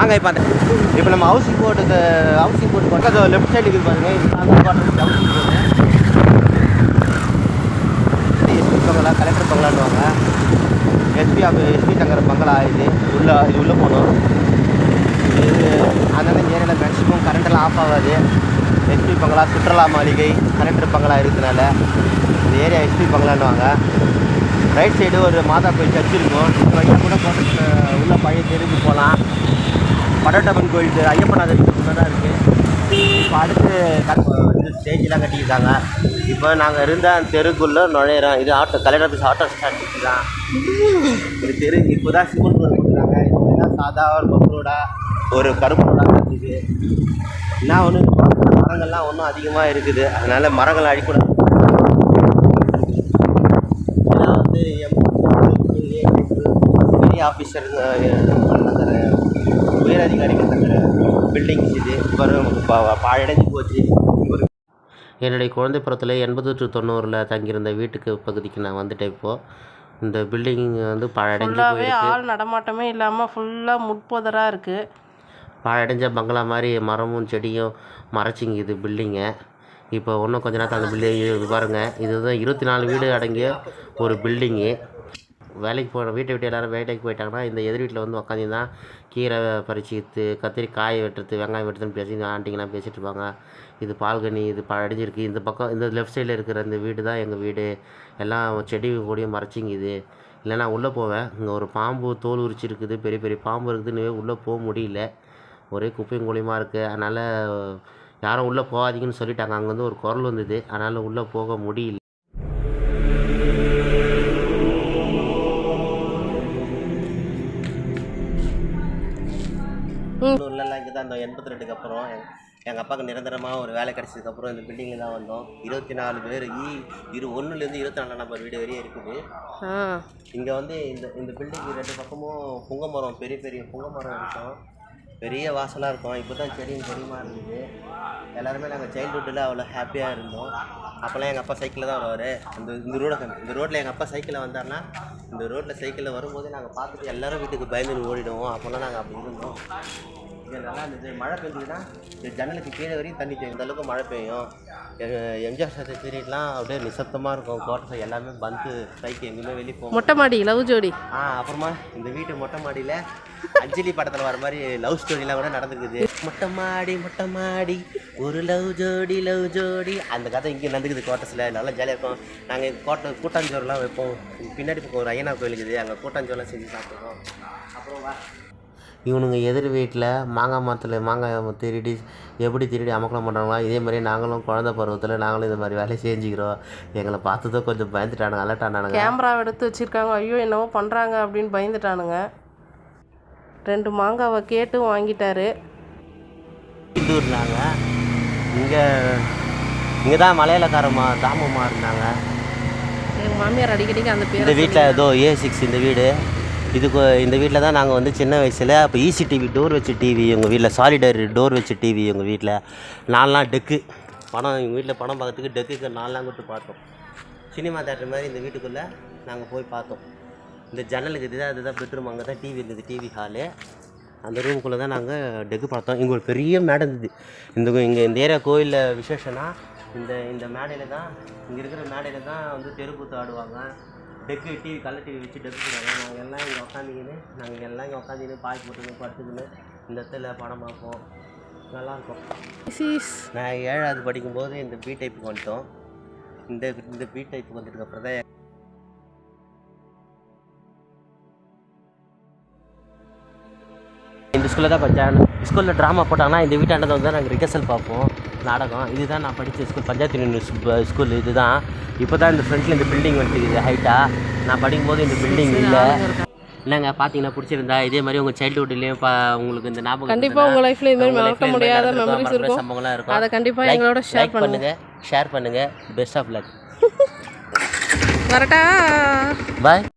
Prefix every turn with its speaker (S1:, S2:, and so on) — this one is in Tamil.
S1: வாங்க இப்போ நம்ம ஹவுசிங் போர்டு பக்கம் லெஃப்ட் சைடு இருக்குது பாருங்க. ஹவுசிங் போர்டு எஸ்பி பங்களா, கலெக்டர் பங்களான்னுவாங்க. எஸ்பி தங்குற பங்களா இது உள்ளே போகணும். இது அதனால் இந்த ஏரியாவில் மேக்ஸிமம் கரண்ட்டெல்லாம் ஆஃப் ஆகாது. எஸ்பி பங்களா, சுற்றுலா மாளிகை, கலெக்டர் பங்களா இருக்கிறதுனால இந்த ஏரியா எஸ்பி பங்களான்னுவாங்க. ரைட் சைடு ஒரு மாதா கோயில் சர்ச் இருக்கும். இந்த வழியாக கூட போட்டு உள்ள பழைய தெருக்கு போகலாம். படட்டப்பன் கோயில் ஐயப்பநாதர் தான் இருக்குது. இப்போ அடுத்து இது ஸ்டேஜெலாம் கட்டிக்கிட்டாங்க. இப்போ நாங்கள் இருந்த அந்த தெருக்குள்ளே நுழையிறோம். இது கலெக்டர் ஆஃபீஸ் ஆட்டோ ஸ்டாண்ட் தான். இது தெரு இப்போ தான் சிமெண்ட் ரோடு போட்டுருக்காங்க. இதுனா சாதா ஒரு பப்பு ரோடா ஒரு கருப்பு ரோடாக இருக்குது. என்ன ஒன்று மரங்கள்லாம் ஒன்றும் அதிகமாக இருக்குது. அதனால் மரங்களை அழிக்கூடாது. இதெல்லாம் வந்து பெரிய ஆஃபீஸர் உயர் அதிகாரிகள் தங்குற பில்டிங்ஸ் இது. பாழடைஞ்சு போச்சு. என்னுடைய குழந்தை பருவத்தில் 80 to 90 தங்கியிருந்த வீட்டுக்கு பகுதிக்கு நான் வந்துட்டேன். இப்போது இந்த பில்டிங் வந்து பாழடைஞ்சு போயிருக்கு.
S2: ஆள் நடமாட்டமே இல்லாமல் ஃபுல்லாக முட்பொதராக இருக்குது.
S1: பாழடைஞ்ச பங்களா மாதிரி மரமும் செடியும் மறைச்சிங்குது பில்டிங்கை. இப்போ இன்னும் கொஞ்ச நேரத்தில் அந்த பில்டிங் பாருங்கள். இதுதான் 24 வீடு அடங்கிய ஒரு பில்டிங்கு. வேலைக்கு வீட்டை விட்டு எல்லோரும் வேலைக்கு போயிட்டாங்கன்னா இந்த எதிர் வீட்டில் வந்து உட்காந்து தான் கீரை பறிச்சுட்டு, கத்திரிக்காய் வெட்டுறது, வெங்காயம் வெட்டுறதுன்னு பேசி ஆண்டிங்கெலாம் பேசிகிட்டு இருப்பாங்க. இது பால்கனி, இது அடைஞ்சிருக்கு. இந்த பக்கம் இந்த லெஃப்ட் சைடில் இருக்கிற இந்த வீடு தான் எங்கள் வீடு. எல்லாம் செடி கூடயும் மறைச்சிங்குது. இல்லைனா உள்ளே போவேன். இங்கே ஒரு பாம்பு தோல் உரிச்சு இருக்குது. பெரிய பெரிய பாம்பு இருக்குதுன்னு உள்ளே போக முடியல. ஒரே குப்பையும் கூலியமாக இருக்குது. அதனால் யாரும் உள்ளே போகாதீங்கன்னு சொல்லிட்டாங்க. அங்கே வந்து ஒரு குரல் வந்தது. அதனால் உள்ளே போக முடியல. உள்ளெல்லாம் இங்கே தான் இந்த 82க்கு அப்புறம் எங்கள் அப்பாவுக்கு நிரந்தரமாக ஒரு வேலை கிடச்சதுக்கப்புறம் இந்த பில்டிங்கில் தான் வந்தோம். 24 பேர் 1லேருந்து 24 நம்பர் வீடு வரையும் இருக்குது. இங்கே வந்து இந்த பில்டிங் 2 பக்கமும் புங்க மரம், பெரிய பெரிய புங்க மரம் இருக்கும். பெரிய வாசலாக இருக்கும். இப்போ தான் செடியும் பெரியமாக இருந்தது. எல்லாருமே நாங்கள் சைல்டுஹுட்டில் அவ்வளோ ஹாப்பியாக இருந்தோம். அப்போல்லாம் எங்கள் அப்பா சைக்கிளில் தான் வருவார். இந்த ரோட்டில் எங்கள் அப்பா சைக்கிளில் வந்தார்னா இந்த ரோட்டில் சைக்கிளில் வரும்போது நாங்கள் பார்த்துட்டு எல்லோரும் வீட்டுக்கு பயந்துன்னு ஓடிடுவோம். அப்போல்லாம் நாங்கள் அப்படி இருந்தோம். இது நல்லா இருந்தது. மழை பெஞ்சதுன்னா இந்த ஜன்னலுக்கு கீழே வரையும் தண்ணி பெய்யும். இந்தளவுக்கு மழை பெய்யும். எம்ஜிஆர் சர்ச்சை பீரியட்லாம் அப்படியே நிசப்தமாக இருக்கும். கோட்டை எல்லாமே பந்து சைக்கிள் எங்கேயுமே வெளியே போகும்.
S2: மொட்டை மாடி லவ் ஜோடி.
S1: அப்புறமா இந்த வீட்டு மொட்டை மாடியில் அஞ்சலி படத்தில் வர மாதிரி லவ் ஸ்டோரிலாம் கூட நடந்துக்குது. மொட்டை மாடி ஒரு லவ் ஜோடி அந்த கதை இங்கே நடந்துக்குது கோட்டஸில். நல்லா ஜாலியாக இருக்கும். நாங்கள் கூட்டாஞ்சோறுலாம் வைப்போம். பின்னாடி பக்கம் ஒரு ஐயனார் கோயில் இருக்குது. அங்கே கூட்டாஞ்சோறுலாம் செஞ்சு சாப்பிடுவோம். அப்புறம் இவனுங்க எதிர் வீட்டில் மாங்காய் மரத்தில் மாங்காய் திருடி அமக்கலம் பண்ணுறாங்களா. இதே மாதிரி நாங்களும் குழந்தை பருவத்தில் நாங்களும் இந்த மாதிரி வேலையை செஞ்சுக்கிறோம். எங்களை பார்த்ததும் கொஞ்சம் பயந்துட்டானுங்க, அலர்ட்டானானுங்க.
S2: கேமரா எடுத்து வச்சுருக்காங்க. ஐயோ என்னவோ பண்ணுறாங்க அப்படின்னு பயந்துட்டானுங்க. 2 மாங்காவை கேட்டு வாங்கிட்டாரு.
S1: இருந்தாங்க இங்கே தான் மலையாளக்காரம்மா தாமம்மா இருந்தாங்க.
S2: எங்கள் மாமியார் அடிக்கடிக்கு அந்த பேர்.
S1: இந்த வீட்டில் ஏதோ A6 இந்த வீடு. இந்த வீட்டில் தான் நாங்கள் வந்து சின்ன வயசில் அப்போ ஈசி டிவி டோர் வச்ச டிவி எங்கள் வீட்டில், சாலிடர் டோர் வச்ச டிவி எங்கள் வீட்டில். 4 நாள் டெக்கு படம் எங்கள் வீட்டில் படம் பார்க்கறதுக்கு டெக்குக்கு 4 நாள் கொடுத்து பார்த்தோம். சினிமா தேட்டர் மாதிரி இந்த வீட்டுக்குள்ளே நாங்கள் போய் பார்த்தோம். இந்த ஜன்னலுக்கு இதுதான் அதுதான் பெட்ரூம். அங்கே தான் டிவி இருந்தது, டிவி ஹாலு. அந்த ரூமுக்குள்ளே தான் நாங்கள் டெக்கு பார்த்தோம். இங்கே ஒரு பெரிய மேடை இருந்தது. இந்த ஏரியா கோயிலில் விசேஷம்னா இந்த மேடையில் தான், இங்கே இருக்கிற மேடையில் தான் வந்து தெருக்கூத்து ஆடுவாங்க. டெக்கு டிவி கலர் டிவி வச்சு டெக்கு போடுவாங்க. நாங்கள் எல்லாம் இங்கே உட்காந்துக்கின்னு பாய் போட்டுக்கின்னு படுத்துக்கின்னு இந்த இடத்துல படம் பார்ப்போம். நல்லாயிருக்கும். நான் 7வது படிக்கும்போது இந்த பி டைப்புக்கு வந்துட்டோம். இந்த பி டைப்புக்கு வந்ததுக்கப்புறம் தான் இந்த ஸ்கூலில் தான் படித்தேன். ஸ்கூலில் ட்ராமா போட்டாங்கன்னா இந்த வீட்டாண்டதை வந்து நாங்கள் ரிஹர்சல் பார்ப்போம், நாடகம். இதுதான் நான் படித்த ஸ்கூல், பஞ்சாயத்து யூனிவர்சிட்டி ஸ்கூல். இதுதான் இப்போ தான் இந்த ஃப்ரண்ட்டில் இந்த பில்டிங் வந்துருக்குது ஹைட்டாக. நான் படிக்கும்போது இந்த பில்டிங் இல்லை. என்னங்க பார்த்தீங்கன்னா பிடிச்சிருந்தா இதே மாதிரி உங்கள் சைல்டுஹுட்லேயும் உங்களுக்கு இந்த ஞாபகம்
S2: கண்டிப்பாக உங்கள் லைஃப்பில் இது மாதிரி மறக்க முடியாத மெமரிஸ் இருக்கும்,
S1: சம்பவங்கள்லாம் இருக்கும்.
S2: அதை கண்டிப்பாக எங்களோட
S1: ஷேர் பண்ணுங்கள். Best of luck.
S2: வரட்டா.
S1: பாய்.